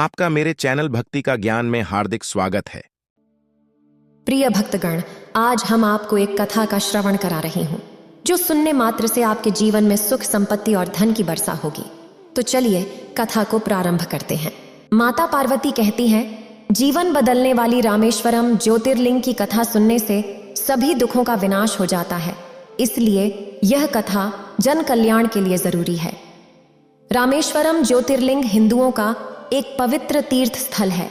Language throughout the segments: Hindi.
आपका मेरे चैनल भक्ति का ज्ञान में हार्दिक स्वागत है। प्रिय भक्तगण, आज हम आपको एक कथा का श्रवण करा रही हूँ जो सुनने मात्र से आपके जीवन में सुख, संपत्ति और धन की वर्षा होगी। तो चलिए कथा को प्रारंभ करते हैं। माता पार्वती कहती हैं, जीवन बदलने वाली रामेश्वरम ज्योतिर्लिंग की कथा सुनने से सभी दुखों का विनाश हो जाता है, इसलिए यह कथा जन कल्याण के लिए जरूरी है। रामेश्वरम ज्योतिर्लिंग हिंदुओं का एक पवित्र तीर्थ स्थल है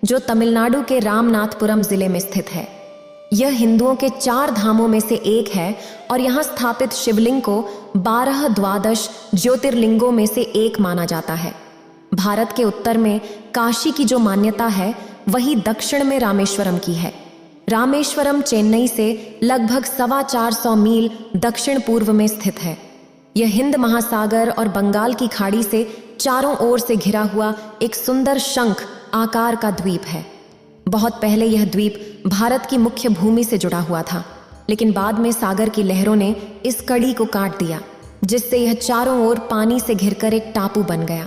जो तमिलनाडु के रामनाथपुरम जिले में स्थित है। यह हिंदुओं के 4 धामों में से एक है और यहाँ स्थापित शिवलिंग को 12-द्वादश ज्योतिर्लिंगों में से एक माना जाता है। भारत के उत्तर में काशी की जो मान्यता है वही दक्षिण में रामेश्वरम की है। रामेश्वरम चेन्नई से लगभग 425 मील दक्षिण पूर्व में स्थित है। यह हिंद महासागर और बंगाल की खाड़ी से चारों ओर से घिरा हुआ एक सुंदर शंख आकार का द्वीप है। बहुत पहले यह द्वीप भारत की मुख्य भूमि से जुड़ा हुआ था, लेकिन बाद में सागर की लहरों ने इस कड़ी को काट दिया, जिससे यह चारों ओर पानी से घिरकर एक टापू बन गया।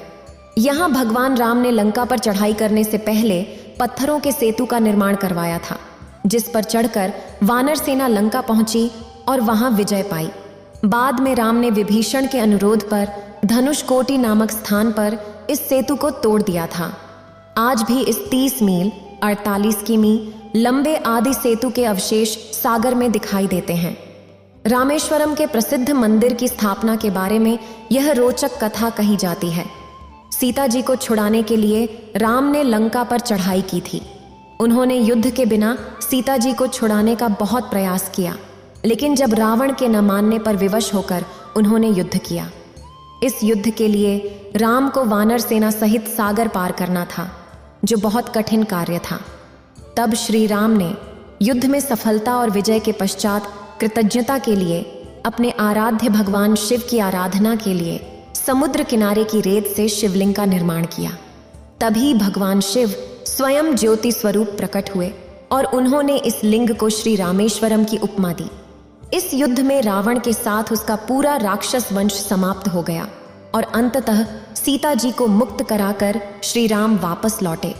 यहाँ भगवान राम ने लंका पर चढ़ाई करने से पहले पत्थरों के सेतु का निर्माण करवाया था, जिस पर चढ़कर वानर सेना लंका पहुंची और वहां विजय पाई। बाद में राम ने विभीषण के अनुरोध पर धनुषकोटि नामक स्थान पर इस सेतु को तोड़ दिया था। आज भी इस 30 मील 48 किमी लंबे आदि सेतु के अवशेष सागर में दिखाई देते हैं। रामेश्वरम के प्रसिद्ध मंदिर की स्थापना के बारे में यह रोचक कथा कही जाती है। सीता जी को छुड़ाने के लिए राम ने लंका पर चढ़ाई की थी। उन्होंने युद्ध के बिना सीता जी को छुड़ाने का बहुत प्रयास किया, लेकिन जब रावण के न मानने पर विवश होकर उन्होंने युद्ध किया। इस युद्ध के लिए राम को वानर सेना सहित सागर पार करना था, जो बहुत कठिन कार्य था। तब श्री राम ने युद्ध में सफलता और विजय के पश्चात कृतज्ञता के लिए अपने आराध्य भगवान शिव की आराधना के लिए समुद्र किनारे की रेत से शिवलिंग का निर्माण किया। तभी भगवान शिव स्वयं ज्योति स्वरूप प्रकट हुए और उन्होंने इस लिंग को श्री रामेश्वरम की उपमा दी। इस युद्ध में रावण के साथ उसका पूरा राक्षस वंश समाप्त हो गया और अंततः सीता जी को मुक्त कराकर श्री राम वापस लौटे।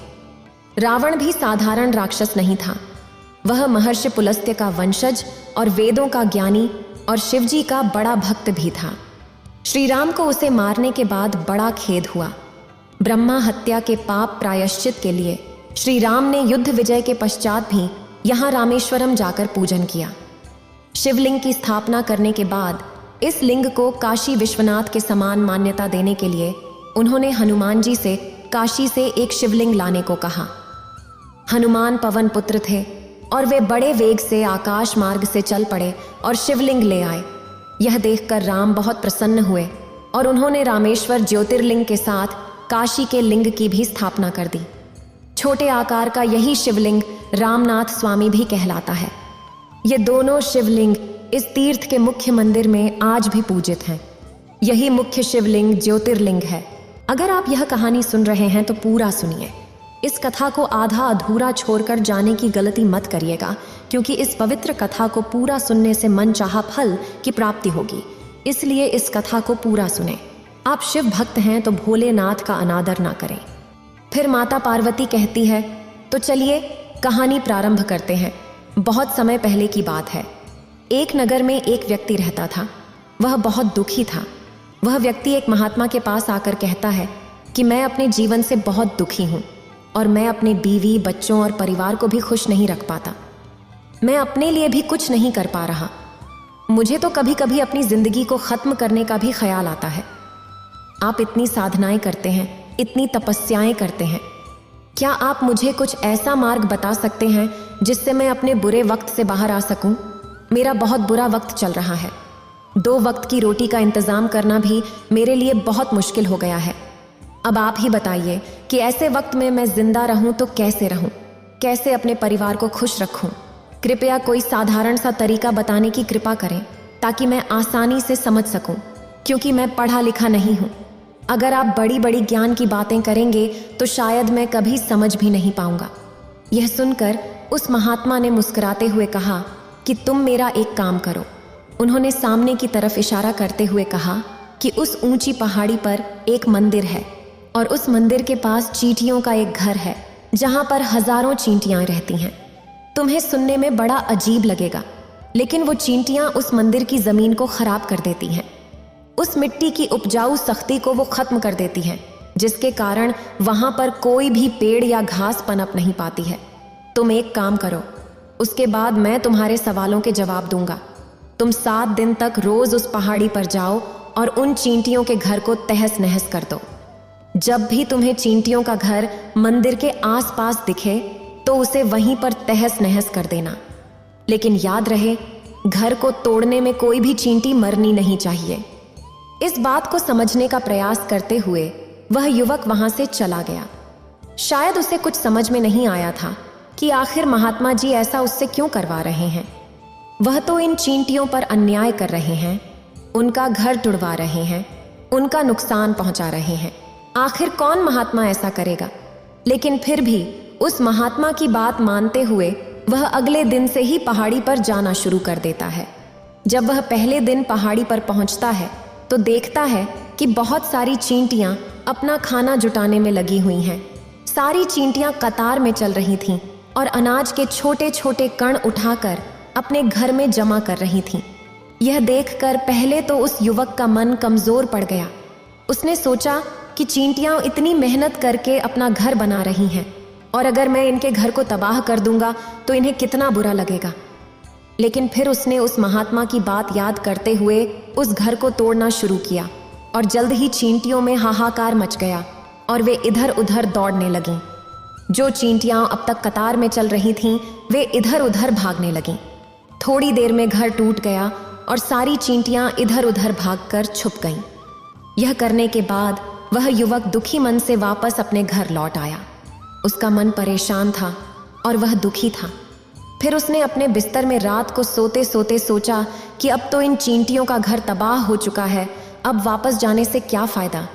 रावण भी साधारण राक्षस नहीं था, वह महर्षि पुलस्त्य का वंशज और वेदों का ज्ञानी और शिवजी का बड़ा भक्त भी था। श्री राम को उसे मारने के बाद बड़ा खेद हुआ। ब्रह्मा हत्या के पाप प्रायश्चित के लिए श्री राम ने युद्ध विजय के पश्चात भी यहाँ रामेश्वरम जाकर पूजन किया। शिवलिंग की स्थापना करने के बाद इस लिंग को काशी विश्वनाथ के समान मान्यता देने के लिए उन्होंने हनुमान जी से काशी से एक शिवलिंग लाने को कहा। हनुमान पवन पुत्र थे और वे बड़े वेग से आकाश मार्ग से चल पड़े और शिवलिंग ले आए। यह देखकर राम बहुत प्रसन्न हुए और उन्होंने रामेश्वर ज्योतिर्लिंग के साथ काशी के लिंग की भी स्थापना कर दी। छोटे आकार का यही शिवलिंग रामनाथ स्वामी भी कहलाता है। ये दोनों शिवलिंग इस तीर्थ के मुख्य मंदिर में आज भी पूजित हैं। यही मुख्य शिवलिंग ज्योतिर्लिंग है। अगर आप यह कहानी सुन रहे हैं तो पूरा सुनिए। इस कथा को आधा अधूरा छोड़कर जाने की गलती मत करिएगा, क्योंकि इस पवित्र कथा को पूरा सुनने से मनचाहा फल की प्राप्ति होगी। इसलिए इस कथा को पूरा सुने। आप शिव भक्त हैं तो भोलेनाथ का अनादर ना करें। फिर माता पार्वती कहती है, तो चलिए कहानी प्रारंभ करते हैं। बहुत समय पहले की बात है। एक नगर में एक व्यक्ति रहता था। वह बहुत दुखी था। वह व्यक्ति एक महात्मा के पास आकर कहता है कि मैं अपने जीवन से बहुत दुखी हूँ और मैं अपने बीवी, बच्चों और परिवार को भी खुश नहीं रख पाता। मैं अपने लिए भी कुछ नहीं कर पा रहा। मुझे तो कभी कभी अपनी जिंदगी को खत्म करने का भी ख्याल आता है। आप इतनी साधनाएं करते हैं, इतनी तपस्याएं करते हैं, क्या आप मुझे कुछ ऐसा मार्ग बता सकते हैं जिससे मैं अपने बुरे वक्त से बाहर आ सकूं? मेरा बहुत बुरा वक्त चल रहा है। 2 वक्त की रोटी का इंतजाम करना भी मेरे लिए बहुत मुश्किल हो गया है। अब आप ही बताइए कि ऐसे वक्त में मैं जिंदा रहूं तो कैसे रहूं? कैसे अपने परिवार को खुश रखूं? कृपया कोई साधारण सा तरीका बताने की कृपा करें ताकि मैं आसानी से समझ सकूं, क्योंकि मैं पढ़ा लिखा नहीं हूं। अगर आप बड़ी बड़ी ज्ञान की बातें करेंगे तो शायद मैं कभी समझ भी नहीं पाऊंगा। यह सुनकर उस महात्मा ने मुस्कुराते हुए कहा कि तुम मेरा एक काम करो। उन्होंने सामने की तरफ इशारा करते हुए कहा कि उस ऊंची पहाड़ी पर एक मंदिर है। और उस मंदिर के पास चींटियों का एक घर है जहां पर हजारों चींटियां रहती हैं। तुम्हें सुनने में बड़ा अजीब लगेगा, लेकिन वो चींटियां उस मंदिर की जमीन को खराब कर देती हैं। उस मिट्टी की उपजाऊ सख्ती को वो खत्म कर देती हैं, जिसके कारण वहां पर कोई भी पेड़ या घास पनप नहीं पाती है। तुम एक काम करो, उसके बाद मैं तुम्हारे सवालों के जवाब दूंगा। तुम 7 दिन तक रोज उस पहाड़ी पर जाओ और उन चींटियों के घर को तहस नहस कर दो। जब भी तुम्हें चींटियों का घर मंदिर के आसपास दिखे तो उसे वहीं पर तहस नहस कर देना। लेकिन याद रहे, घर को तोड़ने में कोई भी चींटी मरनी नहीं चाहिए। इस बात को समझने का प्रयास करते हुए वह युवक वहां से चला गया। शायद उसे कुछ समझ में नहीं आया था कि आखिर महात्मा जी ऐसा उससे क्यों करवा रहे हैं। वह तो इन चींटियों पर अन्याय कर रहे हैं, उनका घर तुड़वा रहे हैं, उनका नुकसान पहुंचा रहे हैं। आखिर कौन महात्मा ऐसा करेगा? लेकिन फिर भी उस महात्मा की बात मानते हुए वह अगले दिन से ही पहाड़ी पर जाना शुरू कर देता है। जब वह पहले दिन पहाड़ी पर पहुंचता है तो देखता है कि बहुत सारी चींटियां अपना खाना जुटाने में लगी हुई हैं। सारी चींटियां कतार में चल रही थीं और अनाज के छोटे छोटे कण उठाकर अपने घर में जमा कर रही थीं। यह देखकर पहले तो उस युवक का मन कमजोर पड़ गया। उसने सोचा कि चींटियां इतनी मेहनत करके अपना घर बना रही हैं और अगर मैं इनके घर को तबाह कर दूंगा तो इन्हें कितना बुरा लगेगा। लेकिन फिर उसने उस महात्मा की बात याद करते हुए उस घर को तोड़ना शुरू किया और जल्द ही चींटियों में हाहाकार मच गया और वे इधर उधर दौड़ने लगीं। जो चींटियां अब तक कतार में चल रही थीं वे इधर उधर भागने लगीं। थोड़ी देर में घर टूट गया और सारी चींटियां इधर उधर भागकर छुप गईं। यह करने के बाद वह युवक दुखी मन से वापस अपने घर लौट आया। उसका मन परेशान था और वह दुखी था। फिर उसने अपने बिस्तर में रात को सोते सोते सोचा कि अब तो इन चींटियों का घर तबाह हो चुका है, अब वापस जाने से क्या फायदा,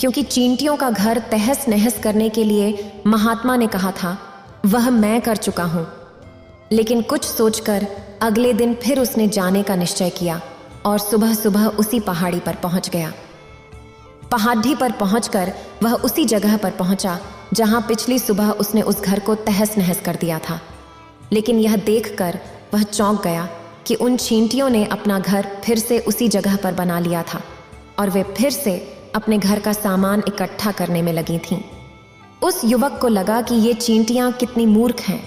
क्योंकि चींटियों का घर तहस नहस करने के लिए महात्मा ने कहा था, वह मैं कर चुका हूं। लेकिन कुछ सोचकर अगले दिन फिर उसने जाने का निश्चय किया और सुबह सुबह उसी पहाड़ी पर पहुंच गया। पहाड़ी पर पहुंचकर वह उसी जगह पर पहुंचा जहां पिछली सुबह उसने उस घर को तहस नहस कर दिया था। लेकिन यह देखकर वह चौंक गया कि उन चींटियों ने अपना घर फिर से उसी जगह पर बना लिया था और वे फिर से अपने घर का सामान इकट्ठा करने में लगी थीं। उस युवक को लगा कि ये चींटियां कितनी मूर्ख हैं।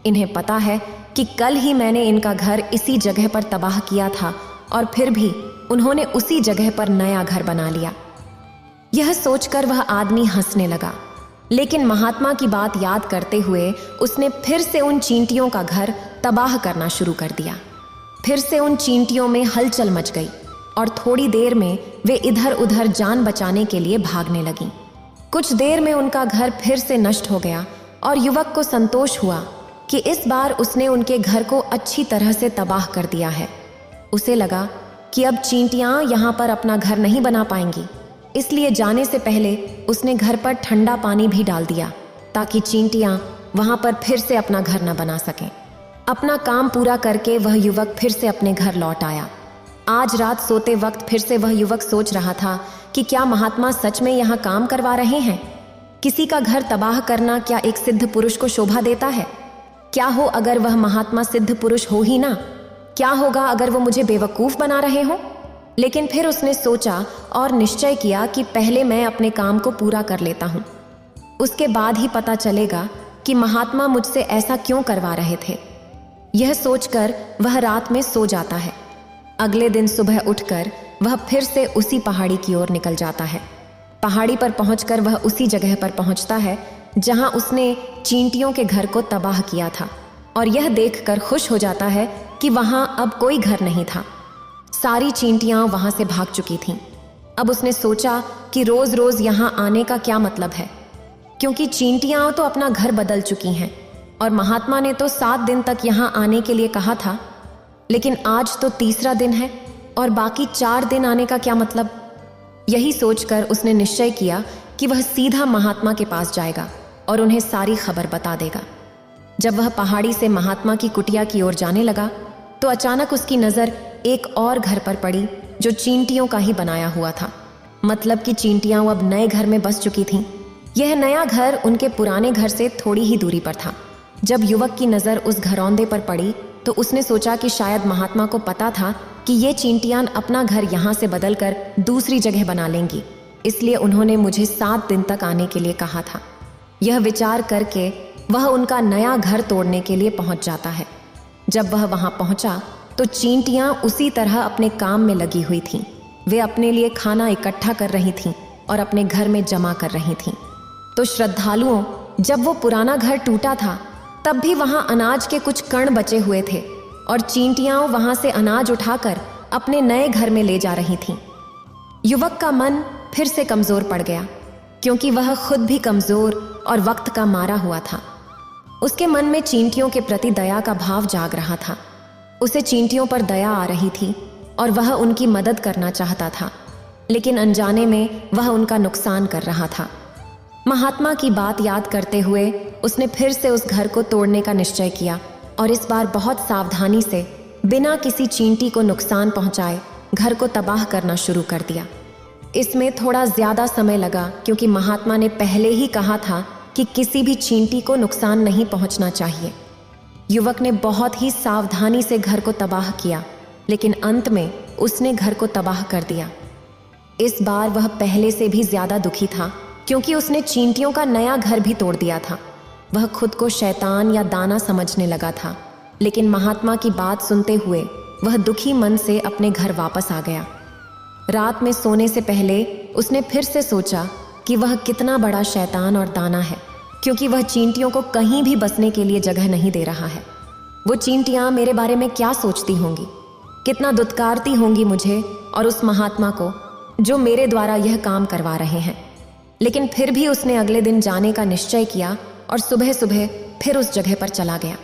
इन्हें पता है कि कल ही मैंने इनका घर इसी जगह पर तबाह किया था और फिर भी उन्होंने उसी जगह पर नया घर बना लिया। यह सोचकर वह आदमी हंसने लगा, लेकिन महात्मा की बात याद करते हुए उसने फिर से उन चींटियों का घर तबाह करना शुरू कर दिया। फिर से उन चींटियों में हलचल मच गई और थोड़ी देर में वे इधर उधर जान बचाने के लिए भागने लगीं। कुछ देर में उनका घर फिर से नष्ट हो गया और युवक को संतोष हुआ कि इस बार उसने उनके घर को अच्छी तरह से तबाह कर दिया है। उसे लगा कि अब चींटियां यहाँ पर अपना घर नहीं बना पाएंगी, इसलिए जाने से पहले उसने घर पर ठंडा पानी भी डाल दिया ताकि चींटियां वहां पर फिर से अपना घर न बना सकें। अपना काम पूरा करके वह युवक फिर से अपने घर लौट आया। आज रात सोते वक्त फिर से वह युवक सोच रहा था कि क्या महात्मा सच में यहाँ काम करवा रहे हैं? किसी का घर तबाह करना क्या एक सिद्ध पुरुष को शोभा देता है? क्या हो अगर वह महात्मा सिद्ध पुरुष हो ही ना? क्या होगा अगर वो मुझे बेवकूफ बना रहे हो? लेकिन फिर उसने सोचा और निश्चय किया कि पहले मैं अपने काम को पूरा कर लेता हूँ, उसके बाद ही पता चलेगा कि महात्मा मुझसे ऐसा क्यों करवा रहे थे। यह सोचकर वह रात में सो जाता है। अगले दिन सुबह उठकर वह फिर से उसी पहाड़ी की ओर निकल जाता है। पहाड़ी पर पहुंचकर वह उसी जगह पर पहुंचता है जहां उसने चींटियों के घर को तबाह किया था और यह देखकर खुश हो जाता है कि वहां अब कोई घर नहीं था। सारी चींटियां वहां से भाग चुकी थीं। अब उसने सोचा कि रोज रोज यहां आने का क्या मतलब है, क्योंकि चींटियां तो अपना घर बदल चुकी हैं और महात्मा ने तो 7 दिन तक यहां आने के लिए कहा था। लेकिन आज तो तीसरा दिन है और बाकी 4 दिन आने का क्या मतलब। यही सोचकर उसने निश्चय किया कि वह सीधा महात्मा के पास जाएगा और उन्हें सारी खबर बता देगा। जब वह पहाड़ी से महात्मा की कुटिया की ओर जाने लगा तो अचानक उसकी नज़र एक और घर पर पड़ी जो चींटियों का ही बनाया हुआ था। मतलब कि चींटियां अब नए घर में बस चुकी थीं। यह नया घर उनके पुराने घर से थोड़ी ही दूरी पर था। जब युवक की नज़र उस घरौंदे पर पड़ी तो उसने सोचा कि शायद महात्मा को पता था कि ये चींटियां अपना घर यहाँ से बदलकर दूसरी जगह बना लेंगी, इसलिए उन्होंने मुझे 7 दिन तक आने के लिए कहा था। यह विचार करके वह उनका नया घर तोड़ने के लिए पहुंच जाता है। जब वह वहां पहुंचा तो चींटियां उसी तरह अपने काम में लगी हुई थीं। वे अपने लिए खाना इकट्ठा कर रही थीं और अपने घर में जमा कर रही थीं। तो श्रद्धालुओं, जब वो पुराना घर टूटा था तब भी वहां अनाज के कुछ कण बचे हुए थे और चींटियां वहां से अनाज उठाकर अपने नए घर में ले जा रही थीं। युवक का मन फिर से कमजोर पड़ गया, क्योंकि वह खुद भी कमजोर और वक्त का मारा हुआ था। उसके मन में चींटियों के प्रति दया का भाव जाग रहा था। उसे चींटियों पर दया आ रही थी और वह उनकी मदद करना चाहता था, लेकिन अनजाने में वह उनका नुकसान कर रहा था। महात्मा की बात याद करते हुए उसने फिर से उस घर को तोड़ने का निश्चय किया और इस बार बहुत सावधानी से, बिना किसी चींटी को नुकसान पहुंचाए, घर को तबाह करना शुरू कर दिया। इसमें थोड़ा ज्यादा समय लगा, क्योंकि महात्मा ने पहले ही कहा था कि किसी भी चींटी को नुकसान नहीं पहुंचना चाहिए। युवक ने बहुत ही सावधानी से घर को तबाह किया, लेकिन अंत में उसने घर को तबाह कर दिया। इस बार वह पहले से भी ज्यादा दुखी था, क्योंकि उसने चींटियों का नया घर भी तोड़ दिया था। वह खुद को शैतान या दाना समझने लगा था, लेकिन महात्मा की बात सुनते हुए वह दुखी मन से अपने घर वापस आ गया। रात में सोने से पहले उसने फिर से सोचा कि वह कितना बड़ा शैतान और दाना है, क्योंकि वह चींटियों को कहीं भी बसने के लिए जगह नहीं दे रहा है। वो चींटियां मेरे बारे में क्या सोचती होंगी, कितना दुत्कारती होंगी मुझे और उस महात्मा को जो मेरे द्वारा यह काम करवा रहे हैं। लेकिन फिर भी उसने अगले दिन जाने का निश्चय किया और सुबह सुबह फिर उस जगह पर चला गया।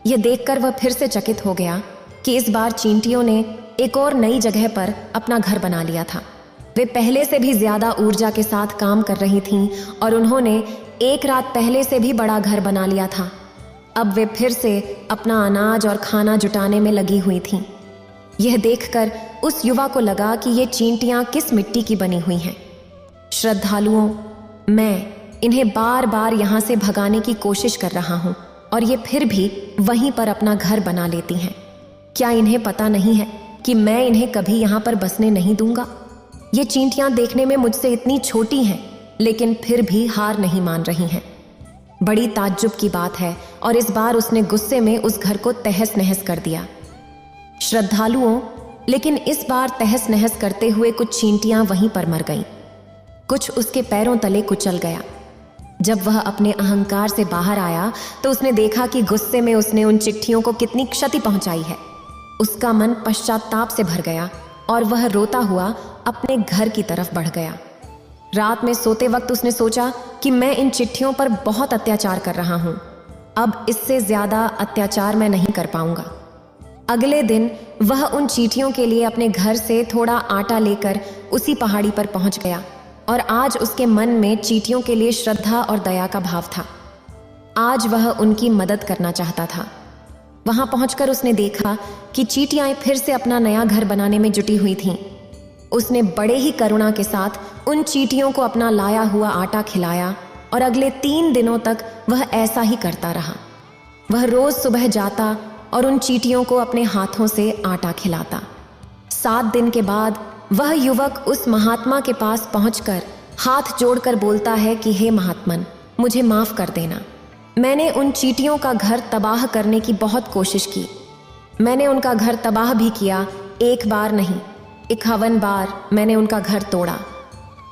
यह देखकर वह फिर से चकित हो गया कि इस बार चींटियों ने एक और नई जगह पर अपना घर बना लिया था। वे पहले से भी ज्यादा ऊर्जा के साथ काम कर रही थीं और उन्होंने एक रात पहले से भी बड़ा घर बना लिया था। अब वे फिर से अपना अनाज और खाना जुटाने में लगी हुई थीं। यह देखकर उस युवा को लगा कि ये चींटियां किस मिट्टी की बनी हुई हैं। श्रद्धालुओं, मैं इन्हें बार बार यहाँ से भगाने की कोशिश कर रहा हूँ और ये फिर भी वहीं पर अपना घर बना लेती हैं। क्या इन्हें पता नहीं है कि मैं इन्हें कभी यहाँ पर बसने नहीं दूंगा? ये चींटियां देखने में मुझसे इतनी छोटी हैं, लेकिन फिर भी हार नहीं मान रही हैं। बड़ी ताज्जुब की बात है, और इस बार उसने गुस्से में उस घर को तहस नहस कर दिया। श्रद्धालुओं, लेकिन इस बार तहस नहस करते हुए कुछ चींटियां वहीं पर मर गईं। कुछ उसके पैरों तले कुचल गया। जब वह अपने अहंकार से बाहर आया तो उसने देखा कि गुस्से में उसने उन चिट्ठियों को कितनी क्षति पहुंचाई है। उसका मन पश्चाताप से भर गया और वह रोता हुआ अपने घर की तरफ बढ़ गया। रात में सोते वक्त उसने सोचा कि मैं इन चिट्ठियों पर बहुत अत्याचार कर रहा हूं, अब इससे ज्यादा अत्याचार मैं नहीं कर पाऊंगा। अगले दिन वह उन चींटियों के लिए अपने घर से थोड़ा आटा लेकर उसी पहाड़ी पर पहुंच गया और आज उसके मन में चींटियों के लिए श्रद्धा और दया का भाव था। आज वह उनकी मदद करना चाहता था। वहां पहुंचकर उसने देखा कि चींटियां फिर से अपना नया घर बनाने में जुटी हुई थीं। उसने बड़े ही करुणा के साथ उन चींटियों को अपना लाया हुआ आटा खिलाया और अगले 3 दिनों तक वह ऐसा ही करता रहा। वह रोज सुबह जाता और उन चींटियों को अपने हाथों से आटा खिलाता। 7 दिन के बाद वह युवक उस महात्मा के पास पहुंचकर हाथ जोड़कर बोलता है कि हे महात्मन, मुझे माफ कर देना। मैंने उन चींटियों का घर तबाह करने की बहुत कोशिश की। मैंने उनका घर तबाह भी किया, एक बार नहीं 51 बार मैंने उनका घर तोड़ा।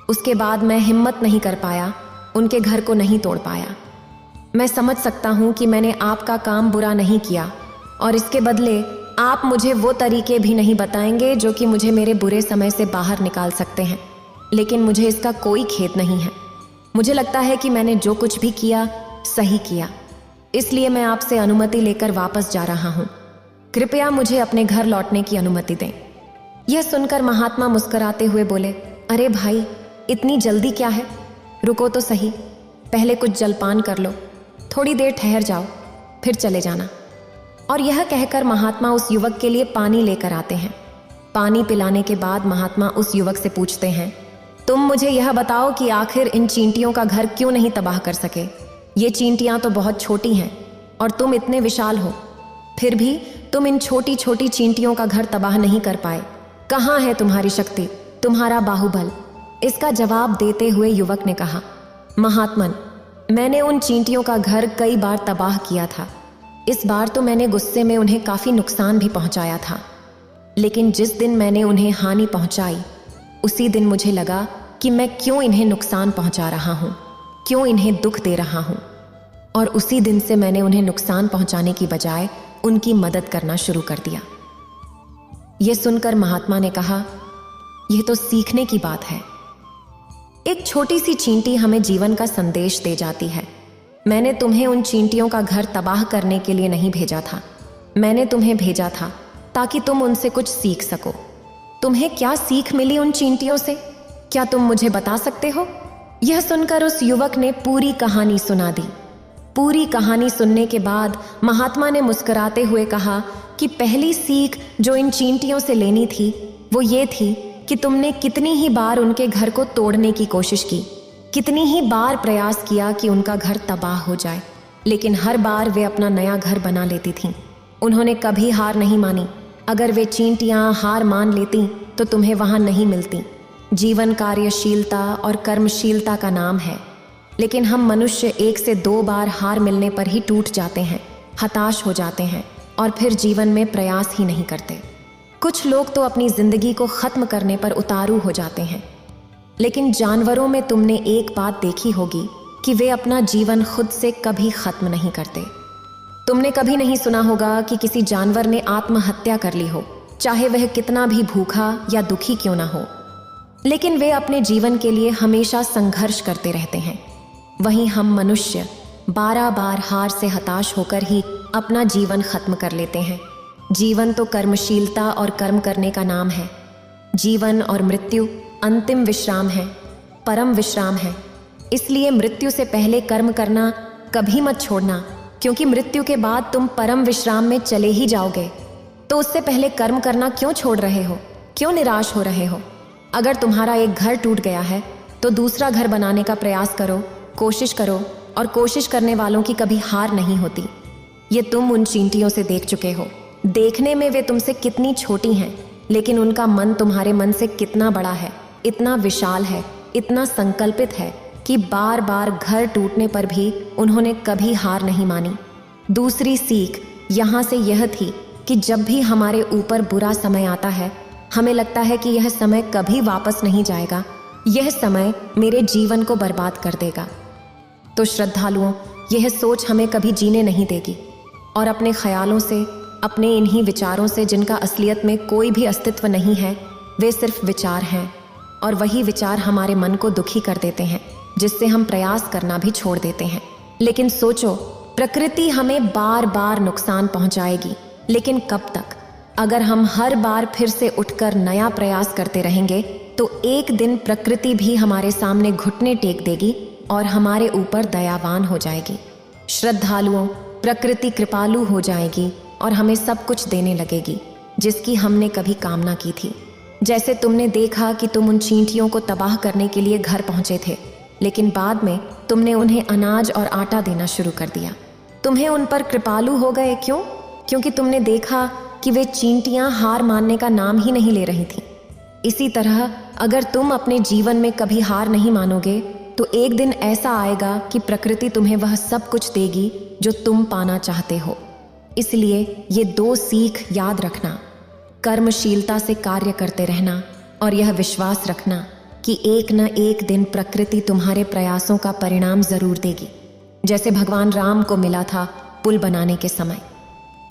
उसके बाद मैं हिम्मत नहीं कर पाया, उनके घर को नहीं तोड़ पाया। मैं समझ सकता हूं कि मैंने आपका काम बुरा नहीं किया और इसके बदले आप मुझे वो तरीके भी नहीं बताएंगे जो कि मुझे मेरे बुरे समय से बाहर निकाल सकते हैं, लेकिन मुझे इसका कोई खेद नहीं है। मुझे लगता है कि मैंने जो कुछ भी किया सही किया, इसलिए मैं आपसे अनुमति लेकर वापस जा रहा हूं। कृपया मुझे अपने घर लौटने की अनुमति दें। यह सुनकर महात्मा मुस्कुराते हुए बोले, अरे भाई, इतनी जल्दी क्या है? रुको तो सही, पहले कुछ जलपान कर लो, थोड़ी देर ठहर जाओ, फिर चले जाना। और यह कहकर महात्मा उस युवक के लिए पानी लेकर आते हैं। पानी पिलाने के बाद महात्मा उस युवक से पूछते हैं, तुम मुझे यह बताओ कि आखिर इन चींटियों का घर क्यों नहीं तबाह कर सके। ये चींटियां तो बहुत छोटी हैं और तुम इतने विशाल हो, फिर भी तुम इन छोटी छोटी चींटियों का घर तबाह नहीं कर पाए। कहाँ है तुम्हारी शक्ति, तुम्हारा बाहुबल? इसका जवाब देते हुए युवक ने कहा, महात्मन, मैंने उन चींटियों का घर कई बार तबाह किया था। इस बार तो मैंने गुस्से में उन्हें काफ़ी नुकसान भी पहुंचाया था, लेकिन जिस दिन मैंने उन्हें हानि पहुंचाई उसी दिन मुझे लगा कि मैं क्यों इन्हें नुकसान पहुंचा रहा हूं, क्यों इन्हें दुख दे रहा हूं, और उसी दिन से मैंने उन्हें नुकसान पहुंचाने की बजाय उनकी मदद करना शुरू कर दिया। यह सुनकर महात्मा ने कहा, यह तो सीखने की बात है। एक छोटी सी चींटी हमें जीवन का संदेश दे जाती है। मैंने तुम्हें उन चींटियों का घर तबाह करने के लिए नहीं भेजा था, मैंने तुम्हें भेजा था ताकि तुम उनसे कुछ सीख सको। तुम्हें क्या सीख मिली उन चींटियों से, क्या तुम मुझे बता सकते हो? यह सुनकर उस युवक ने पूरी कहानी सुना दी। पूरी कहानी सुनने के बाद महात्मा ने मुस्कुराते हुए कहा कि पहली सीख जो इन चींटियों से लेनी थी वो ये थी कि तुमने कितनी ही बार उनके घर को तोड़ने की कोशिश की, कितनी ही बार प्रयास किया कि उनका घर तबाह हो जाए, लेकिन हर बार वे अपना नया घर बना लेती थीं। उन्होंने कभी हार नहीं मानी। अगर वे चींटियां हार मान लेती तो तुम्हें वहां नहीं मिलती। जीवन कार्यशीलता और कर्मशीलता का नाम है, लेकिन हम मनुष्य 1 से 2 बार हार मिलने पर ही टूट जाते हैं, हताश हो जाते हैं और फिर जीवन में प्रयास ही नहीं करते। कुछ लोग तो अपनी जिंदगी को खत्म करने पर उतारू हो जाते हैं, लेकिन जानवरों में तुमने एक बात देखी होगी कि वे अपना जीवन खुद से कभी खत्म नहीं करते। तुमने कभी नहीं सुना होगा कि किसी जानवर ने आत्महत्या कर ली हो, चाहे वह कितना भी भूखा या दुखी क्यों ना हो, लेकिन वे अपने जीवन के लिए हमेशा संघर्ष करते रहते हैं। वहीं हम मनुष्य 12 बार हार से हताश होकर ही अपना जीवन खत्म कर लेते हैं। जीवन तो कर्मशीलता और कर्म करने का नाम है। जीवन और मृत्यु अंतिम विश्राम है, परम विश्राम है। इसलिए मृत्यु से पहले कर्म करना कभी मत छोड़ना, क्योंकि मृत्यु के बाद तुम परम विश्राम में चले ही जाओगे। तो उससे पहले कर्म करना क्यों छोड़ रहे हो, क्यों निराश हो रहे हो? अगर तुम्हारा एक घर टूट गया है तो दूसरा घर बनाने का प्रयास करो, कोशिश करो, और कोशिश करने वालों की कभी हार नहीं होती। ये तुम उन चींटियों से देख चुके हो। देखने में वे तुमसे कितनी छोटी हैं, लेकिन उनका मन तुम्हारे मन से कितना बड़ा है, इतना विशाल है, इतना संकल्पित है कि बार बार घर टूटने पर भी उन्होंने कभी हार नहीं मानी। दूसरी सीख यहाँ से यह थी कि जब भी हमारे ऊपर बुरा समय आता है, हमें लगता है कि यह समय कभी वापस नहीं जाएगा, यह समय मेरे जीवन को बर्बाद कर देगा। तो श्रद्धालुओं, यह सोच हमें कभी जीने नहीं देगी और अपने ख्यालों से, अपने इन्हीं विचारों से जिनका असलियत में कोई भी अस्तित्व नहीं है, वे सिर्फ विचार हैं, और वही विचार हमारे मन को दुखी कर देते हैं, जिससे हम प्रयास करना भी छोड़ देते हैं। लेकिन सोचो, प्रकृति हमें बार बार नुकसान पहुंचाएगी, लेकिन कब तक? अगर हम हर बार फिर से उठकर नया प्रयास करते रहेंगे तो एक दिन प्रकृति भी हमारे सामने घुटने टेक देगी और हमारे ऊपर दयावान हो जाएगी। श्रद्धालुओं, प्रकृति कृपालु हो जाएगी और हमें सब कुछ देने लगेगी जिसकी हमने कभी कामना की थी। जैसे तुमने देखा कि तुम उन चींटियों को तबाह करने के लिए घर पहुंचे थे, लेकिन बाद में तुमने उन्हें अनाज और आटा देना शुरू कर दिया। तुम्हें उन पर कृपालु हो गए। क्यों? क्योंकि तुमने देखा कि वे चींटियां हार मानने का नाम ही नहीं ले रही थीं। इसी तरह अगर तुम अपने जीवन में कभी हार नहीं मानोगे तो एक दिन ऐसा आएगा कि प्रकृति तुम्हें वह सब कुछ देगी जो तुम पाना चाहते हो। इसलिए ये 2 सीख याद रखना, कर्मशीलता से कार्य करते रहना और यह विश्वास रखना कि एक न एक दिन प्रकृति तुम्हारे प्रयासों का परिणाम जरूर देगी, जैसे भगवान राम को मिला था पुल बनाने के समय।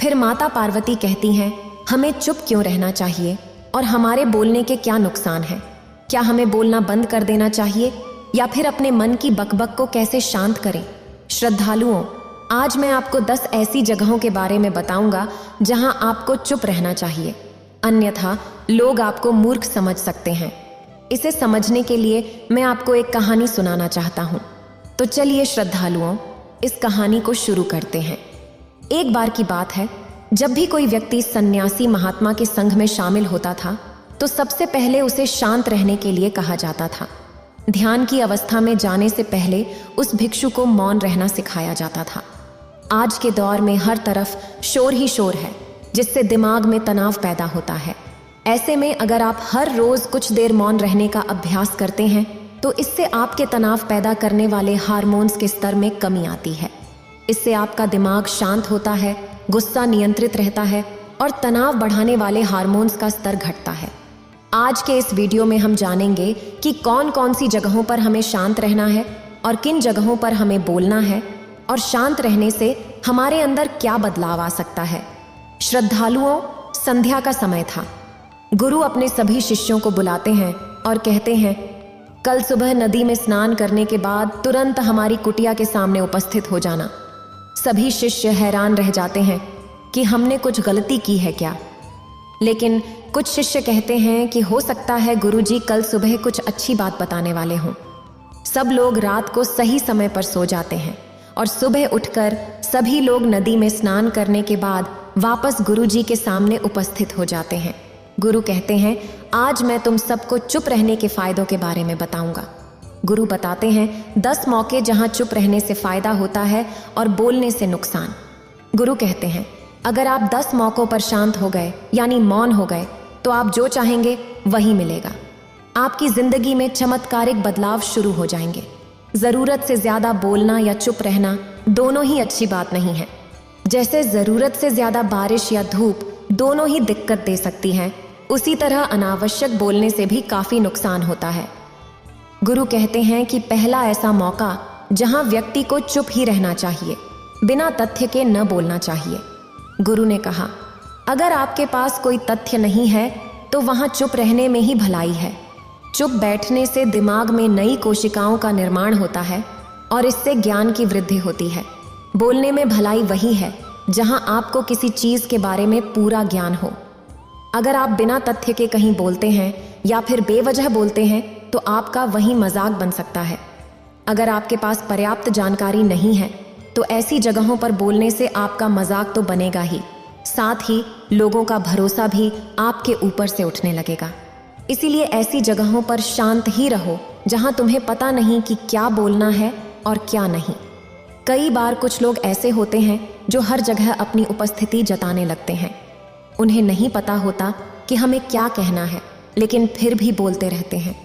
फिर माता पार्वती कहती हैं, हमें चुप क्यों रहना चाहिए और हमारे बोलने के क्या नुकसान हैं? क्या हमें बोलना बंद कर देना चाहिए या फिर अपने मन की बकबक को कैसे शांत करें? श्रद्धालुओं, आज मैं आपको 10 ऐसी जगहों के बारे में बताऊंगा जहां आपको चुप रहना चाहिए, अन्यथा लोग आपको मूर्ख समझ सकते हैं। इसे समझने के लिए मैं आपको एक कहानी सुनाना चाहता हूं। तो चलिए श्रद्धालुओं, इस कहानी को शुरू करते हैं। एक बार की बात है, जब भी कोई व्यक्ति सन्यासी महात्मा के संघ में शामिल होता था तो सबसे पहले उसे शांत रहने के लिए कहा जाता था। ध्यान की अवस्था में जाने से पहले उस भिक्षु को मौन रहना सिखाया जाता था। आज के दौर में हर तरफ शोर ही शोर है, जिससे दिमाग में तनाव पैदा होता है। ऐसे में अगर आप हर रोज कुछ देर मौन रहने का अभ्यास करते हैं तो इससे आपके तनाव पैदा करने वाले हार्मोन्स के स्तर में कमी आती है। इससे आपका दिमाग शांत होता है, गुस्सा नियंत्रित रहता है और तनाव बढ़ाने वाले हार्मोन्स का स्तर घटता है। आज के इस वीडियो में हम जानेंगे कि कौन कौन सी जगहों पर हमें शांत रहना है और किन जगहों पर हमें बोलना है, और शांत रहने से हमारे अंदर क्या बदलाव आ सकता है। श्रद्धालुओं, संध्या का समय था। गुरु अपने सभी शिष्यों को बुलाते हैं और कहते हैं, कल सुबह नदी में स्नान करने के बाद तुरंत हमारी कुटिया के सामने उपस्थित हो जाना। सभी शिष्य हैरान रह जाते हैं कि हमने कुछ गलती की है क्या। लेकिन कुछ शिष्य कहते हैं कि हो सकता है गुरुजी कल सुबह कुछ अच्छी बात बताने वाले हों। सब लोग रात को सही समय पर सो जाते हैं और सुबह उठकर सभी लोग नदी में स्नान करने के बाद वापस गुरुजी के सामने उपस्थित हो जाते हैं। गुरु कहते हैं, आज मैं तुम सबको चुप रहने के फायदों के बारे में बताऊंगा। गुरु बताते हैं 10 मौके जहां चुप रहने से फायदा होता है और बोलने से नुकसान। गुरु कहते हैं, अगर आप 10 मौकों पर शांत हो गए यानी मौन हो गए तो आप जो चाहेंगे वही मिलेगा। आपकी जिंदगी में चमत्कारिक बदलाव शुरू हो जाएंगे। जरूरत से ज्यादा बोलना या चुप रहना दोनों ही अच्छी बात नहीं है। जैसे जरूरत से ज्यादा बारिश या धूप दोनों ही दिक्कत दे सकती हैं, उसी तरह अनावश्यक बोलने से भी काफी नुकसान होता है। गुरु कहते हैं कि पहला ऐसा मौका जहां व्यक्ति को चुप ही रहना चाहिए, बिना तथ्य के न बोलना चाहिए। गुरु ने कहा, अगर आपके पास कोई तथ्य नहीं है तो वहां चुप रहने में ही भलाई है। चुप बैठने से दिमाग में नई कोशिकाओं का निर्माण होता है और इससे ज्ञान की वृद्धि होती है। बोलने में भलाई वही है जहां आपको किसी चीज के बारे में पूरा ज्ञान हो। अगर आप बिना तथ्य के कहीं बोलते हैं या फिर बेवजह बोलते हैं तो आपका वही मजाक बन सकता है। अगर आपके पास पर्याप्त जानकारी नहीं है तो ऐसी जगहों पर बोलने से आपका मजाक तो बनेगा ही, साथ ही लोगों का भरोसा भी आपके ऊपर से उठने लगेगा। इसीलिए ऐसी जगहों पर शांत ही रहो जहां तुम्हें पता नहीं कि क्या बोलना है और क्या नहीं। कई बार कुछ लोग ऐसे होते हैं जो हर जगह अपनी उपस्थिति जताने लगते हैं। उन्हें नहीं पता होता कि हमें क्या कहना है, लेकिन फिर भी बोलते रहते हैं।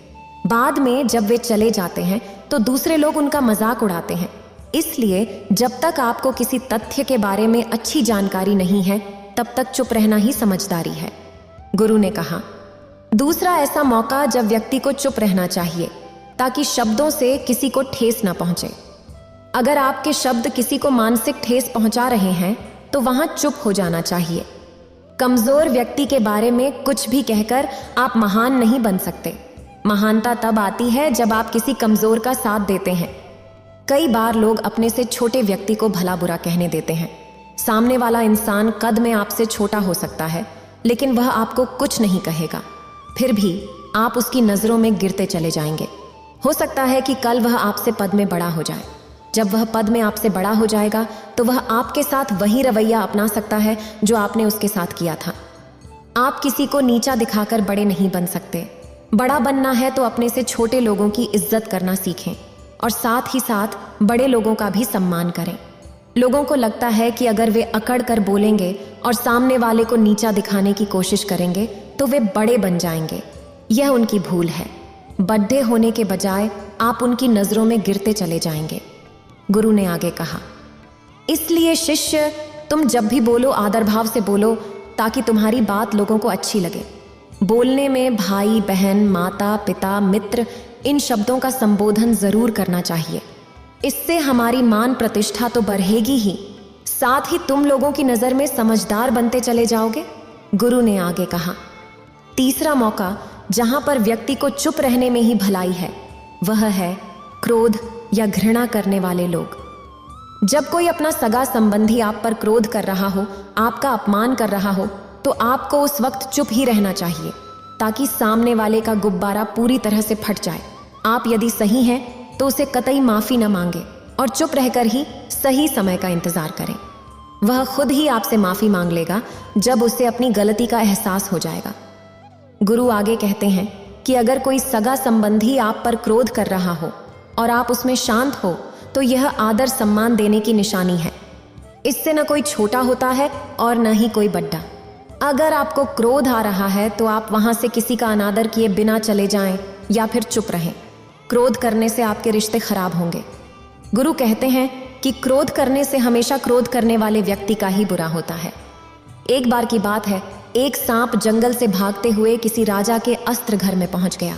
बाद में जब वे चले जाते हैं तो दूसरे लोग उनका मजाक उड़ाते हैं। इसलिए जब तक आपको किसी तथ्य के बारे में अच्छी जानकारी नहीं है तब तक चुप रहना ही समझदारी है। गुरु ने कहा, दूसरा ऐसा मौका जब व्यक्ति को चुप रहना चाहिए ताकि शब्दों से किसी को ठेस न पहुंचे। अगर आपके शब्द किसी को मानसिक ठेस पहुंचा रहे हैं तो वहां चुप हो जाना चाहिए। कमजोर व्यक्ति के बारे में कुछ भी कहकर आप महान नहीं बन सकते। महानता तब आती है जब आप किसी कमजोर का साथ देते हैं। कई बार लोग अपने से छोटे व्यक्ति को भला बुरा कहने देते हैं। सामने वाला इंसान कद में आपसे छोटा हो सकता है, लेकिन वह आपको कुछ नहीं कहेगा। फिर भी आप उसकी नजरों में गिरते चले जाएंगे। हो सकता है कि कल वह आपसे पद में बड़ा हो जाए। जब वह पद में आपसे बड़ा हो जाएगा तो वह आपके साथ वही रवैया अपना सकता है जो आपने उसके साथ किया था। आप किसी को नीचा दिखाकर बड़े नहीं बन सकते। बड़ा बनना है तो अपने से छोटे लोगों की इज्जत करना सीखें और साथ ही साथ बड़े लोगों का भी सम्मान करें। लोगों को लगता है कि अगर वे अकड़ कर बोलेंगे और सामने वाले को नीचा दिखाने की कोशिश करेंगे तो वे बड़े बन जाएंगे। यह उनकी भूल है। बड़े होने के बजाय आप उनकी नजरों में गिरते चले जाएंगे। गुरु ने आगे कहा, इसलिए शिष्य, तुम जब भी बोलो आदर भाव से बोलो ताकि तुम्हारी बात लोगों को अच्छी लगे। बोलने में भाई बहन, माता पिता, मित्र, इन शब्दों का संबोधन जरूर करना चाहिए। इससे हमारी मान प्रतिष्ठा तो बढ़ेगी ही, साथ ही तुम लोगों की नजर में समझदार बनते चले जाओगे। गुरु ने आगे कहा, तीसरा मौका जहां पर व्यक्ति को चुप रहने में ही भलाई है वह है क्रोध या घृणा करने वाले लोग। जब कोई अपना सगा संबंधी आप पर क्रोध कर रहा हो, आपका अपमान कर रहा हो, तो आपको उस वक्त चुप ही रहना चाहिए ताकि सामने वाले का गुब्बारा पूरी तरह से फट जाए। आप यदि सही हैं तो उसे कतई माफी न मांगे और चुप रहकर ही सही समय का इंतजार करें। वह खुद ही आपसे माफी मांग लेगा जब उसे अपनी गलती का एहसास हो जाएगा। गुरु आगे कहते हैं, कि अगर कोई सगा संबंधी आप पर क्रोध कर रहा हो और आप उसमें शांत हो तो यह आदर सम्मान देने की निशानी है। इससे न कोई छोटा होता है और न ही कोई बड़ा। अगर आपको क्रोध आ रहा है तो आप वहां से किसी का अनादर किए बिना चले जाएं या फिर चुप रहें। क्रोध करने से आपके रिश्ते खराब होंगे। गुरु कहते हैं कि क्रोध करने से हमेशा क्रोध करने वाले व्यक्ति का ही बुरा होता है। एक बार की बात है, एक सांप जंगल से भागते हुए किसी राजा के अस्त्र घर में पहुंच गया।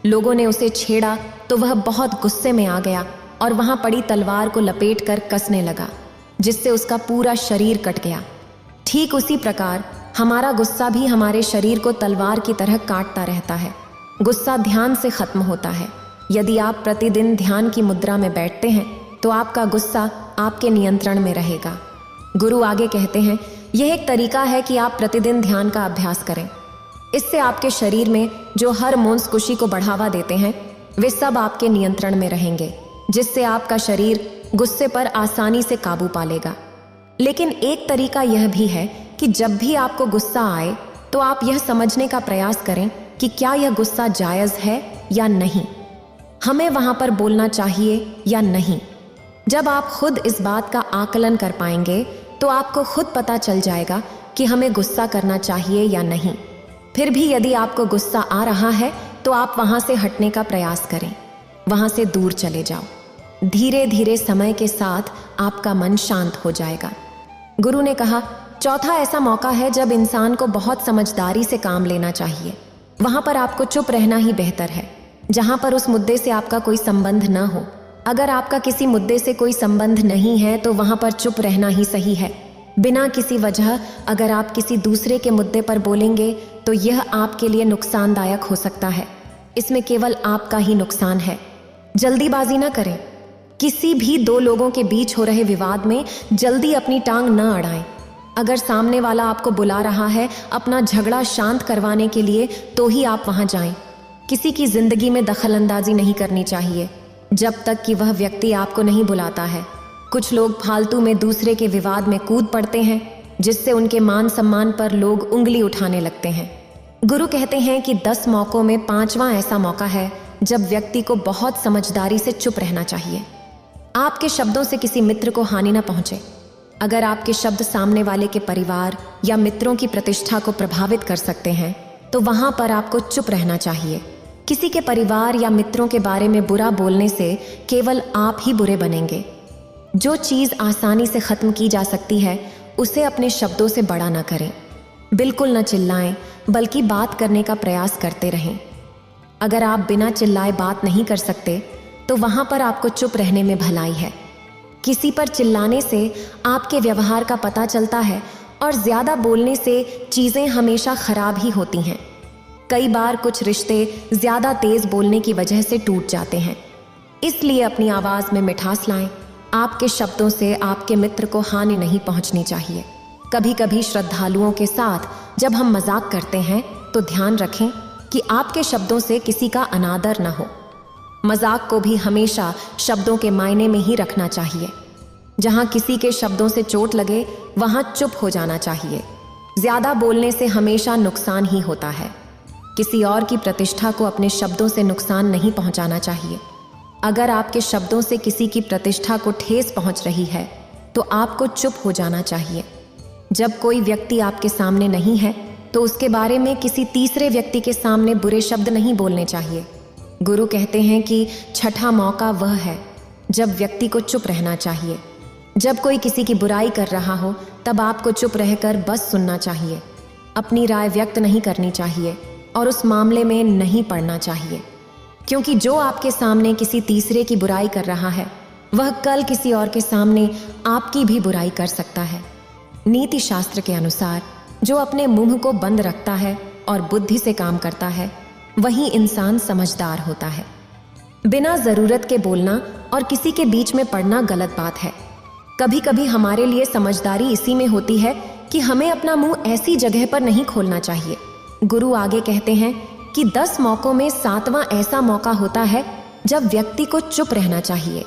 लोगों ने उसे छेड़ा तो वह बहुत गुस्से में आ गया और वहां पड़ी तलवार को लपेट कर कसने लगा, जिससे उसका पूरा शरीर कट गया। ठीक उसी प्रकार हमारा गुस्सा भी हमारे शरीर को तलवार की तरह काटता रहता है। गुस्सा ध्यान से खत्म होता है। यदि आप प्रतिदिन ध्यान की मुद्रा में बैठते हैं तो आपका गुस्सा आपके नियंत्रण में रहेगा। गुरु आगे कहते हैं, यह एक तरीका है कि आप प्रतिदिन ध्यान का अभ्यास करें। इससे आपके शरीर में जो हार्मोन्स खुशी को बढ़ावा देते हैं वे सब आपके नियंत्रण में रहेंगे, जिससे आपका शरीर गुस्से पर आसानी से काबू पा लेगा। लेकिन एक तरीका यह भी है कि जब भी आपको गुस्सा आए तो आप यह समझने का प्रयास करें कि क्या यह गुस्सा जायज़ है या नहीं, हमें वहां पर बोलना चाहिए या नहीं। जब आप खुद इस बात का आकलन कर पाएंगे तो आपको खुद पता चल जाएगा कि हमें गुस्सा करना चाहिए या नहीं। फिर भी यदि आपको गुस्सा आ रहा है तो आप वहां से हटने का प्रयास करें, वहां से दूर चले जाओ। धीरे धीरे समय के साथ आपका मन शांत हो जाएगा। गुरु ने कहा, चौथा ऐसा मौका है जब इंसान को बहुत समझदारी से काम लेना चाहिए। वहां पर आपको चुप रहना ही बेहतर है, जहां पर उस मुद्दे से आपका कोई संबंध न हो। अगर आपका किसी मुद्दे से कोई संबंध नहीं है तो वहां पर चुप रहना ही सही है। बिना किसी वजह अगर आप किसी दूसरे के मुद्दे पर बोलेंगे तो यह आपके लिए नुकसानदायक हो सकता है। इसमें केवल आपका ही नुकसान है। जल्दीबाजी न करें। किसी भी दो लोगों के बीच हो रहे विवाद में जल्दी अपनी टांग न अड़ाएं। अगर सामने वाला आपको बुला रहा है अपना झगड़ा शांत करवाने के लिए तो ही आप वहां जाएं। किसी की जिंदगी में दखल अंदाजी नहीं करनी चाहिए जब तक कि वह व्यक्ति आपको नहीं बुलाता है। कुछ लोग फालतू में दूसरे के विवाद में कूद पड़ते हैं, जिससे उनके मान सम्मान पर लोग उंगली उठाने लगते हैं। गुरु कहते हैं कि 10 मौकों में 5वां ऐसा मौका है जब व्यक्ति को बहुत समझदारी से चुप रहना चाहिए। आपके शब्दों से किसी मित्र को हानि न पहुंचे। अगर आपके शब्द सामने वाले के परिवार या मित्रों की प्रतिष्ठा को प्रभावित कर सकते हैं तो वहां पर आपको चुप रहना चाहिए। किसी के परिवार या मित्रों के बारे में बुरा बोलने से केवल आप ही बुरे बनेंगे। जो चीज़ आसानी से खत्म की जा सकती है उसे अपने शब्दों से बड़ा न करें। बिल्कुल न चिल्लाएं, बल्कि बात करने का प्रयास करते रहें। अगर आप बिना चिल्लाए बात नहीं कर सकते तो वहां पर आपको चुप रहने में भलाई है। किसी पर चिल्लाने से आपके व्यवहार का पता चलता है और ज्यादा बोलने से चीजें हमेशा खराब ही होती हैं। कई बार कुछ रिश्ते ज्यादा तेज बोलने की वजह से टूट जाते हैं। इसलिए अपनी आवाज में मिठास लाएं। आपके शब्दों से आपके मित्र को हानि नहीं पहुंचनी चाहिए। कभी कभी श्रद्धालुओं के साथ जब हम मजाक करते हैं तो ध्यान रखें कि आपके शब्दों से किसी का अनादर न हो। मजाक को भी हमेशा शब्दों के मायने में ही रखना चाहिए। जहां किसी के शब्दों से चोट लगे वहां चुप हो जाना चाहिए। ज्यादा बोलने से हमेशा नुकसान ही होता है। किसी और की प्रतिष्ठा को अपने शब्दों से नुकसान नहीं पहुंचाना चाहिए। अगर आपके शब्दों से किसी की प्रतिष्ठा को ठेस पहुंच रही है तो आपको चुप हो जाना चाहिए। जब कोई व्यक्ति आपके सामने नहीं है तो उसके बारे में किसी तीसरे व्यक्ति के सामने बुरे शब्द नहीं बोलने चाहिए। गुरु कहते हैं कि छठा मौका वह है जब व्यक्ति को चुप रहना चाहिए। जब कोई किसी की बुराई कर रहा हो तब आपको चुप रहकर बस सुनना चाहिए। अपनी राय व्यक्त नहीं करनी चाहिए और उस मामले में नहीं पड़ना चाहिए, क्योंकि जो आपके सामने किसी तीसरे की बुराई कर रहा है वह कल किसी और के सामने आपकी भी बुराई कर सकता है। नीति शास्त्र के अनुसार जो अपने मुंह को बंद रखता है और बुद्धि से काम करता है वही इंसान समझदार होता है। बिना जरूरत के बोलना और किसी के बीच में पड़ना गलत बात है। कभी कभी हमारे लिए समझदारी इसी में होती है कि हमें अपना मुंह ऐसी जगह पर नहीं खोलना चाहिए। गुरु आगे कहते हैं कि 10 मौकों में 7वां ऐसा मौका होता है जब व्यक्ति को चुप रहना चाहिए।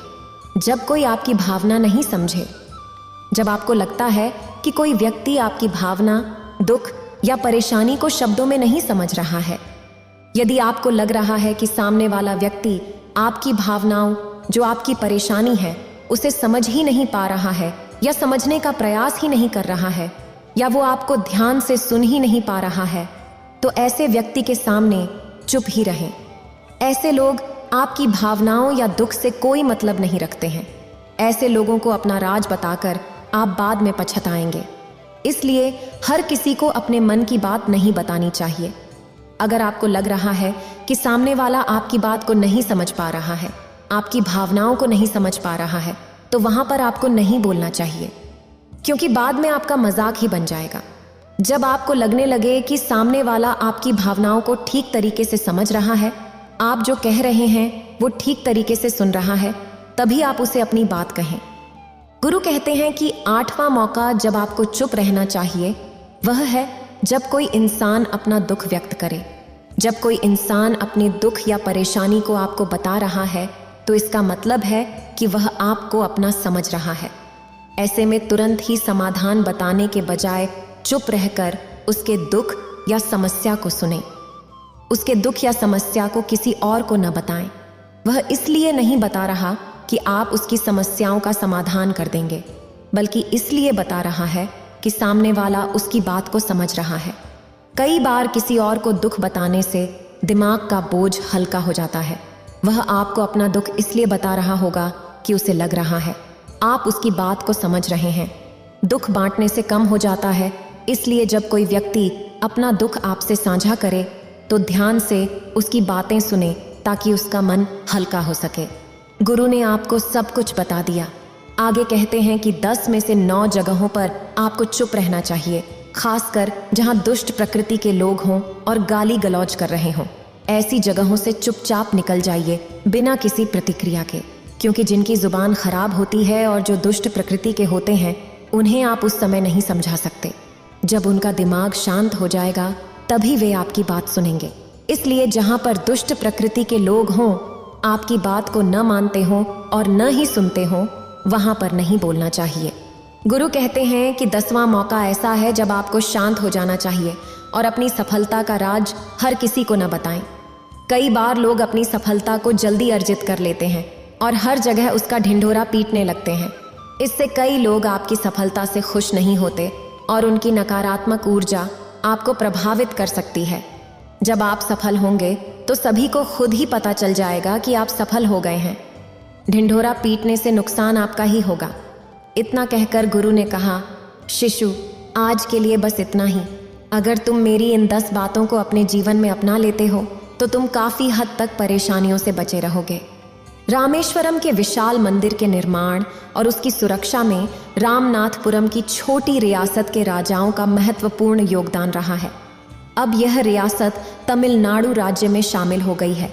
जब कोई आपकी भावना नहीं समझे, जब आपको लगता है कि कोई व्यक्ति आपकी भावना, दुख या परेशानी को शब्दों में नहीं समझ रहा है, यदि आपको लग रहा है कि सामने वाला व्यक्ति आपकी भावनाओं, जो आपकी परेशानी है, उसे समझ ही नहीं पा रहा है या समझने का प्रयास ही नहीं कर रहा है, या वो आपको ध्यान से सुन ही नहीं पा रहा है, तो ऐसे व्यक्ति के सामने चुप ही रहें। ऐसे लोग आपकी भावनाओं या दुख से कोई मतलब नहीं रखते हैं। ऐसे लोगों को अपना राज बताकर आप बाद में पछताएंगे। इसलिए हर किसी को अपने मन की बात नहीं बतानी चाहिए। अगर आपको लग रहा है कि सामने वाला आपकी बात को नहीं समझ पा रहा है, आपकी भावनाओं को नहीं समझ पा रहा है, तो वहां पर आपको नहीं बोलना चाहिए, क्योंकि बाद में आपका मजाक ही बन जाएगा। जब आपको लगने लगे कि सामने वाला आपकी भावनाओं को ठीक तरीके से समझ रहा है, आप जो कह रहे हैं वो ठीक तरीके से सुन रहा है, तभी आप उसे अपनी बात कहें। गुरु कहते हैं कि 8वां मौका जब आपको चुप रहना चाहिए वह है जब कोई इंसान अपना दुख व्यक्त करे। जब कोई इंसान अपने दुख या परेशानी को आपको बता रहा है, तो इसका मतलब है कि वह आपको अपना समझ रहा है। ऐसे में तुरंत ही समाधान बताने के बजाय चुप रहकर उसके दुख या समस्या को सुनें। उसके दुख या समस्या को किसी और को न बताएं। वह इसलिए नहीं बता रहा कि आप उसकी समस्याओं का समाधान कर देंगे, बल्कि इसलिए बता रहा है कि सामने वाला उसकी बात को समझ रहा है। कई बार किसी और को दुख बताने से दिमाग का बोझ हल्का हो जाता है। वह आपको अपना दुख इसलिए बता रहा होगा कि उसे लग रहा है आप उसकी बात को समझ रहे हैं। दुख बांटने से कम हो जाता है, इसलिए जब कोई व्यक्ति अपना दुख आपसे साझा करे तो ध्यान से उसकी बातें सुने ताकि उसका मन हल्का हो सके। गुरु ने आपको सब कुछ बता दिया। आगे कहते हैं कि 10 में से 9 जगहों पर आपको चुप रहना चाहिए, खासकर जहां दुष्ट प्रकृति के लोग हों और गाली गलौज कर रहे हों। ऐसी जगहों से चुपचाप निकल जाइए बिना किसी प्रतिक्रिया के, क्योंकि जिनकी जुबान खराब होती है और जो दुष्ट प्रकृति के होते हैं, उन्हें आप उस समय नहीं समझा सकते। जब उनका दिमाग शांत हो जाएगा तभी वे आपकी बात सुनेंगे। इसलिए जहां पर दुष्ट प्रकृति के लोग हों, आपकी बात को न मानते हों और न ही सुनते हों, वहां पर नहीं बोलना चाहिए। गुरु कहते हैं कि 10वां मौका ऐसा है जब आपको शांत हो जाना चाहिए और अपनी सफलता का राज हर किसी को न बताएं। कई बार लोग अपनी सफलता को जल्दी अर्जित कर लेते हैं और हर जगह उसका ढिंढोरा पीटने लगते हैं। इससे कई लोग आपकी सफलता से खुश नहीं होते और उनकी नकारात्मक ऊर्जा आपको प्रभावित कर सकती है। जब आप सफल होंगे तो सभी को खुद ही पता चल जाएगा कि आप सफल हो गए हैं। ढिंढोरा पीटने से नुकसान आपका ही होगा। इतना कहकर गुरु ने कहा, शिशु, आज के लिए बस इतना ही। अगर तुम मेरी इन 10 बातों को अपने जीवन में अपना लेते हो तो तुम काफी हद तक परेशानियों से बचे रहोगे। रामेश्वरम के विशाल मंदिर के निर्माण और उसकी सुरक्षा में रामनाथपुरम की छोटी रियासत के राजाओं का महत्वपूर्ण योगदान रहा है। अब यह रियासत तमिलनाडु राज्य में शामिल हो गई है।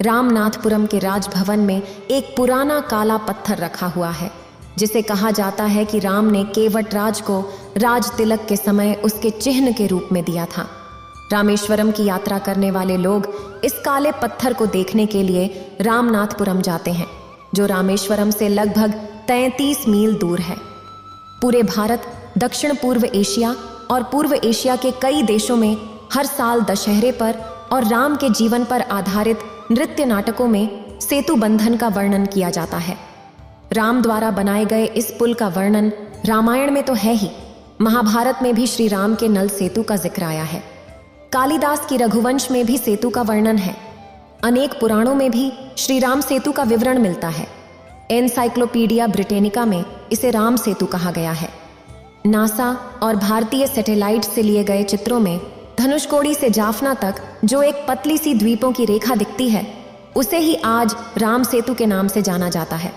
रामनाथपुरम के राजभवन में एक पुराना काला पत्थर रखा हुआ है, जिसे कहा जाता है कि राम ने केवट राज को राज तिलक के समय उसके चिन्ह के रूप में दिया था। रामेश्वरम की यात्रा करने वाले लोग इस काले पत्थर को देखने के लिए रामनाथपुरम जाते हैं, जो रामेश्वरम से लगभग 33 मील दूर है। पूरे भारत, दक्षिण पूर्व एशिया और पूर्व एशिया के कई देशों में हर साल दशहरे पर और राम के जीवन पर आधारित नृत्य नाटकों में सेतु बंधन का वर्णन किया जाता है। राम द्वारा बनाए गए इस पुल का वर्णन रामायण में तो है ही, महाभारत में भी श्री राम के नल सेतु का जिक्र आया है। कालिदास की रघुवंश में भी सेतु का वर्णन है। अनेक पुराणों में भी श्री राम सेतु का विवरण मिलता है। एनसाइक्लोपीडिया ब्रिटेनिका में इसे राम सेतु कहा गया है। नासा और भारतीय सैटेलाइट से लिए गए चित्रों में धनुषकोडी से जाफना तक जो एक पतली सी द्वीपों की रेखा दिखती है, उसे ही आज राम सेतु के नाम से जाना जाता है।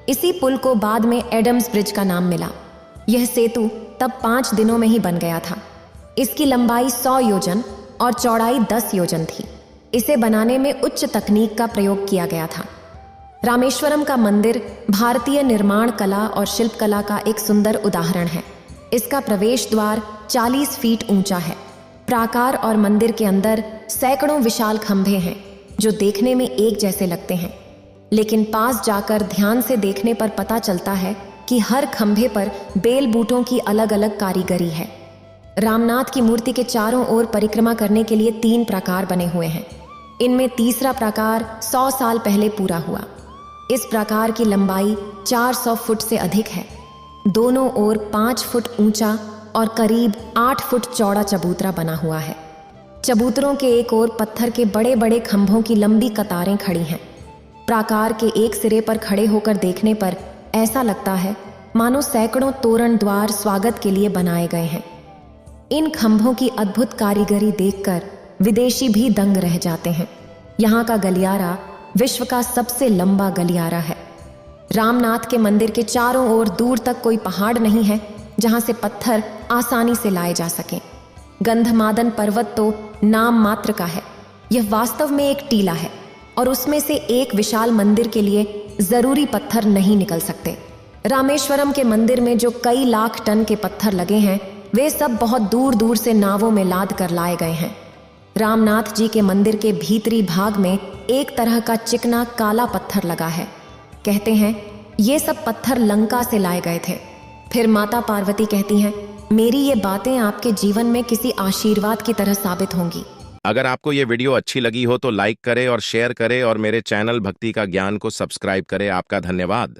इसी पुल को बाद में एडम्स ब्रिज का नाम मिला। यह सेतु तब 5 दिनों में ही बन गया था। इसकी लंबाई 100 योजन और चौड़ाई 10 योजन थी। इसे बनाने में उच्च तकनीक का प्रयोग किया गया था। रामेश्वरम का मंदिर भारतीय निर्माण कला और शिल्पकला का एक सुंदर उदाहरण है। इसका प्रवेश द्वार 40 फीट ऊंचा है। प्राकार और मंदिर के अंदर सैकड़ों विशाल खंभे हैं जो देखने में एक जैसे लगते हैं, लेकिन पास जाकर ध्यान से देखने पर पता चलता है कि हर खंभे पर बेल बूटों की अलग अलग कारीगरी है। रामनाथ की मूर्ति के चारों ओर परिक्रमा करने के लिए 3 प्राकार बने हुए हैं। इनमें तीसरा प्राकार 100 साल पहले पूरा हुआ। इस प्राकार की लंबाई 400 फुट से अधिक है। दोनों ओर 5 फुट ऊंचा और करीब 8 फुट चौड़ा चबूतरा बना हुआ है। चबूतरों के एक ओर पत्थर के बड़े बड़े खंभों की लंबी कतारें खड़ी हैं। प्राकार के एक सिरे पर खड़े होकर देखने पर ऐसा लगता है मानो सैकड़ों तोरण द्वार स्वागत के लिए बनाए गए हैं। इन खंभों की अद्भुत कारीगरी देखकर विदेशी भी दंग रह जाते हैं। यहाँ का गलियारा विश्व का सबसे लंबा गलियारा है। रामनाथ के मंदिर के चारों ओर दूर तक कोई पहाड़ नहीं है जहां से पत्थर आसानी से लाए जा सकें। गंधमादन पर्वत तो नाम मात्र का है। यह वास्तव में एक टीला है और उसमें से एक विशाल मंदिर के लिए जरूरी पत्थर नहीं निकल सकते। रामेश्वरम के मंदिर में जो कई लाख टन के पत्थर लगे हैं वे सब बहुत दूर दूर से नावों में लाद कर लाए गए हैं। रामनाथ जी के मंदिर के भीतरी भाग में एक तरह का चिकना काला पत्थर लगा है। कहते हैं ये सब पत्थर लंका से लाए गए थे। फिर माता पार्वती कहती हैं, मेरी ये बातें आपके जीवन में किसी आशीर्वाद की तरह साबित होंगी। अगर आपको ये वीडियो अच्छी लगी हो तो लाइक करें और शेयर करें और मेरे चैनल भक्ति का ज्ञान को सब्सक्राइब करें। आपका धन्यवाद।